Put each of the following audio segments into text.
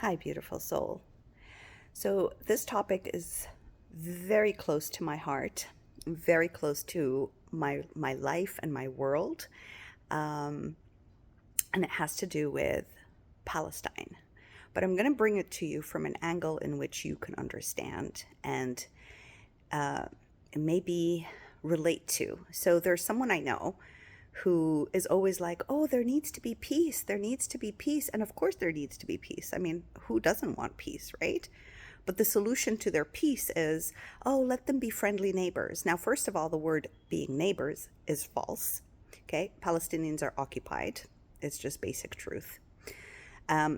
Hi, beautiful soul. So, this topic is very close to my heart, very close to my life and my world, um, and it has to do with Palestine. But I'm going to bring it to you from an angle in which you can understand and uh, maybe relate to. So, there's someone I know who is always like, oh, there needs to be peace. There needs to be peace. And of course, there needs to be peace. I mean, who doesn't want peace, right? But the solution to their peace is, oh, let them be friendly neighbors. Now, first of all, the word being neighbors is false. Okay. Palestinians are occupied. It's just basic truth.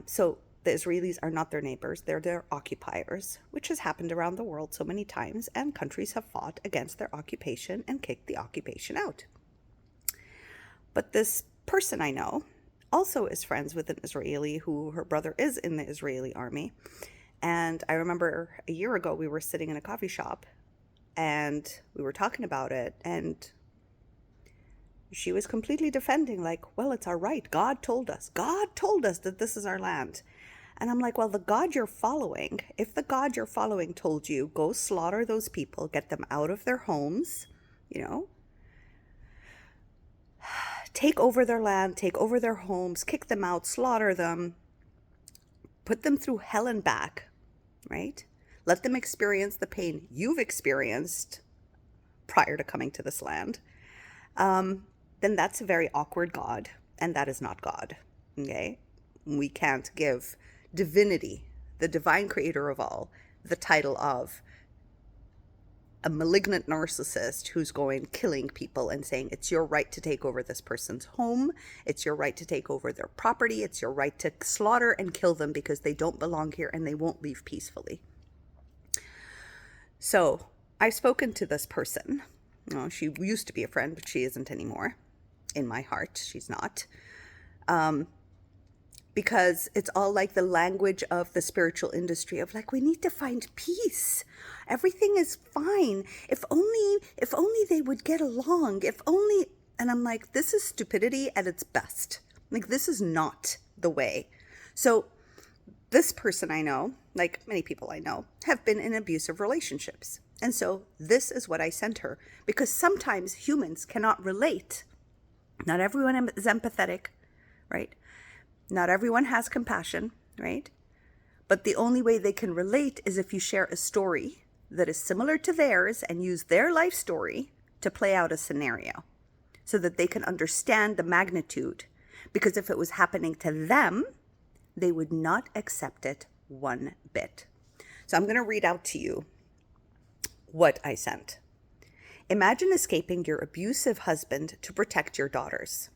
So the Israelis are not their neighbors, they're their occupiers, which has happened around the world so many times, and countries have fought against their occupation and kicked the occupation out. But this person I know also is friends with an Israeli who her brother is in the Israeli army. And I remember a year ago we were sitting in a coffee shop and we were talking about it, and she was completely defending, like, well, it's our right. God told us that this is our land. And I'm like, well, the God you're following, if the God you're following told you, go slaughter those people, get them out of their homes, you know, take over their land, take over their homes, kick them out, slaughter them, put them through hell and back, right? Let them experience the pain you've experienced prior to coming to this land. Then that's a very awkward God, and that is not God, okay? We can't give divinity, the divine creator of all, the title of a malignant narcissist who's going killing people and saying it's your right to take over this person's home, it's your right to take over their property, it's your right to slaughter and kill them because they don't belong here and they won't leave peacefully. So I've spoken to this person. She used to be a friend, but she isn't anymore. In my heart, she's not. Because it's all like the language of the spiritual industry of like, we need to find peace. Everything is fine. If only they would get along. If only, and I'm like, this is stupidity at its best. Like, this is not the way. So this person I know, like many people I know, have been in abusive relationships. And so this is what I sent her, because sometimes humans cannot relate. Not everyone is empathetic, right? Not everyone has compassion, right? But the only way they can relate is if you share a story that is similar to theirs and use their life story to play out a scenario so that they can understand the magnitude. Because if it was happening to them, they would not accept it one bit. So I'm going to read out to you what I sent. Imagine escaping your abusive husband to protect your daughters.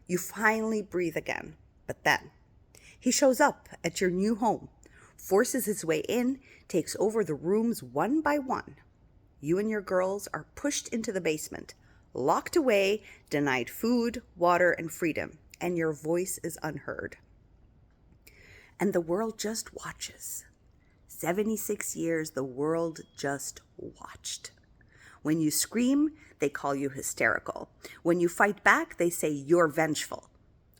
You finally breathe again. But then, he shows up at your new home, forces his way in, takes over the rooms one by one. You and your girls are pushed into the basement, locked away, denied food, water, and freedom, and your voice is unheard. And the world just watches. 76 years, the world just watched. When you scream, they call you hysterical. When you fight back, they say you're vengeful.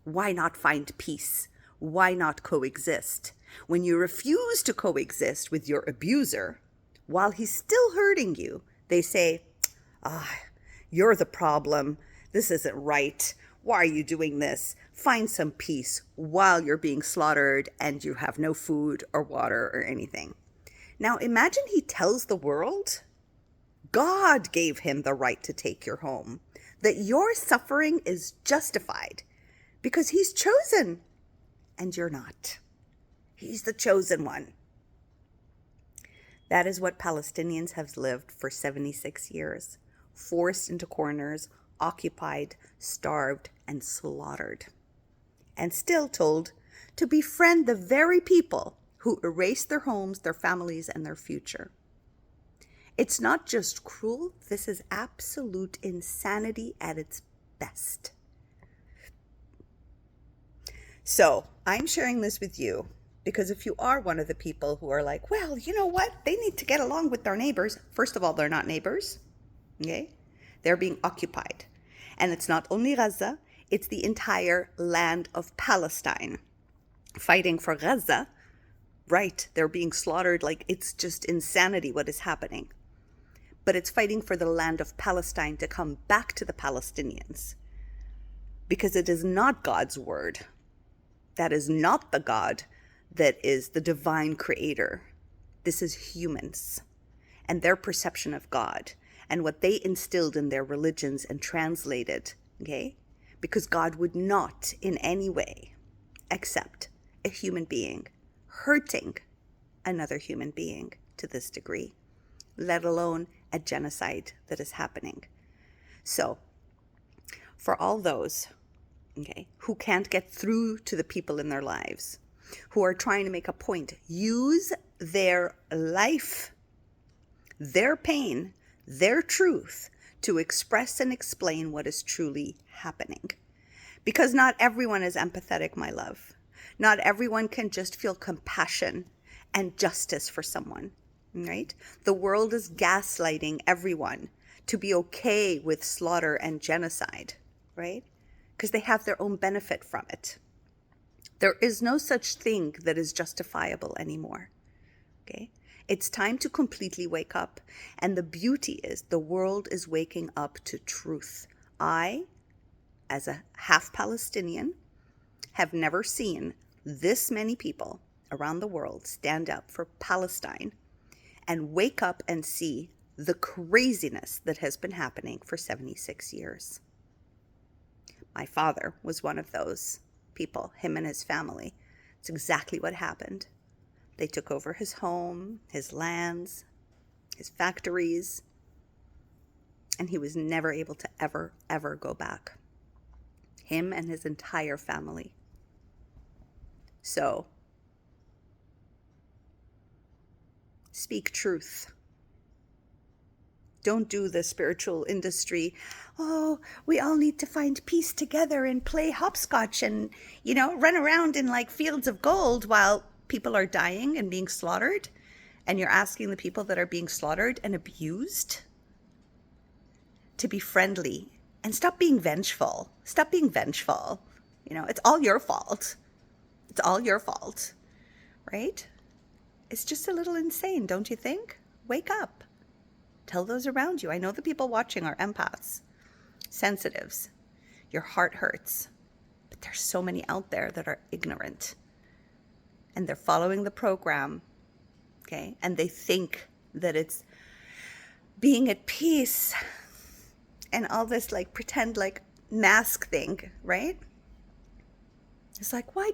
Why not find peace? Why not coexist? When you refuse to coexist with your abuser, while he's still hurting you, they say, you're the problem. This isn't right. Why are you doing this? Find some peace while you're being slaughtered and you have no food or water or anything. Now imagine he tells the world, God gave him the right to take your home, that your suffering is justified. Because he's chosen, and you're not. He's the chosen one. That is what Palestinians have lived for 76 years, forced into corners, occupied, starved, and slaughtered. And still told to befriend the very people who erased their homes, their families, and their future. It's not just cruel, this is absolute insanity at its best. So I'm sharing this with you because if you are one of the people who are like, well, you know what? They need to get along with their neighbors. First of all, they're not neighbors. Okay? They're being occupied. And it's not only Gaza, it's the entire land of Palestine. Fighting for Gaza right. They're being slaughtered. Like, it's just insanity what is happening. But it's fighting for the land of Palestine to come back to the Palestinians, because it is not God's word. That is not the God that is the divine creator. This is humans and their perception of God and what they instilled in their religions and translated, okay? Because God would not in any way accept a human being hurting another human being to this degree, let alone a genocide that is happening. So, for all those, okay, who can't get through to the people in their lives, who are trying to make a point, use their life, their pain, their truth to express and explain what is truly happening. Because not everyone is empathetic, my love. Not everyone can just feel compassion and justice for someone, right? The world is gaslighting everyone to be okay with slaughter and genocide, right? Because they have their own benefit from it. There is no such thing that is justifiable anymore, okay? It's time to completely wake up. And the beauty is the world is waking up to truth. I, as a half Palestinian, have never seen this many people around the world stand up for Palestine and wake up and see the craziness that has been happening for 76 years. My father was one of those people, him and his family. It's exactly what happened. They took over his home, his lands, his factories, and he was never able to ever go back. Him and his entire family. So, speak truth. Don't do the spiritual industry. Oh, we all need to find peace together and play hopscotch and, run around in like fields of gold while people are dying and being slaughtered. And you're asking the people that are being slaughtered and abused to be friendly and stop being vengeful. Stop being vengeful. It's all your fault. It's all your fault, right? It's just a little insane, don't you think? Wake up. Tell those around you. I know the people watching are empaths, sensitives. Your heart hurts. But there's so many out there that are ignorant. And they're following the program, okay? And they think that it's being at peace and all this like pretend like mask thing, right? It's like, why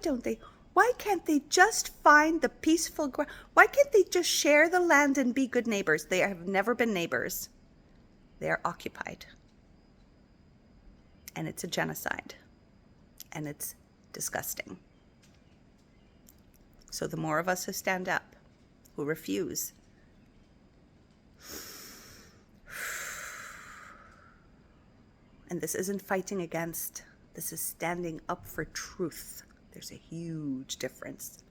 can't they just find the peaceful ground? Why can't they just share the land and be good neighbors? They have never been neighbors. They are occupied. And it's a genocide. And it's disgusting. So the more of us who stand up, who refuse, and this isn't fighting against, this is standing up for truth. There's a huge difference.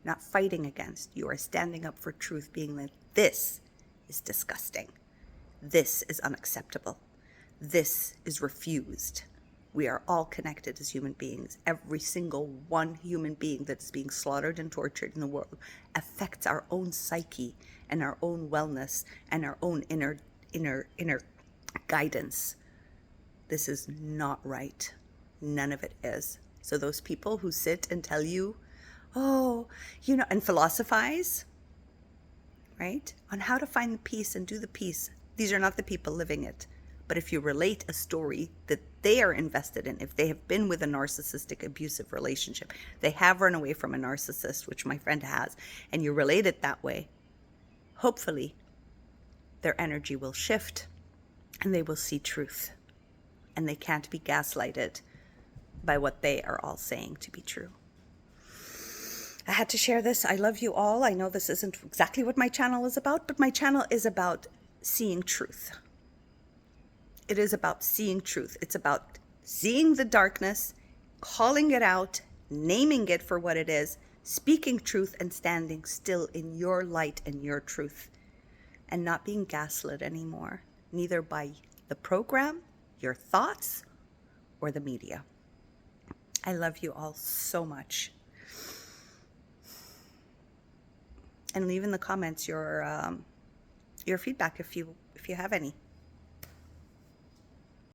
Not fighting against, you are standing up for truth, being like, this is disgusting. This is unacceptable. This is refused. We are all connected as human beings. Every single one human being that's being slaughtered and tortured in the world affects our own psyche and our own wellness and our own inner guidance. This is not right. None of it is. So those people who sit and tell you, and philosophize, right, on how to find the peace and do the peace, these are not the people living it. But if you relate a story that they are invested in, if they have been with a narcissistic, abusive relationship, they have run away from a narcissist, which my friend has, and you relate it that way, hopefully their energy will shift and they will see truth. And they can't be gaslighted by what they are all saying to be true. I had to share this. I love you all. I know this isn't exactly what my channel is about, but my channel is about seeing truth. It is about seeing truth. It's about seeing the darkness, calling it out, naming it for what it is, speaking truth and standing still in your light and your truth, and not being gaslit anymore, neither by the program, your thoughts, or the media. I love you all so much. and leave in the comments your feedback if you have any.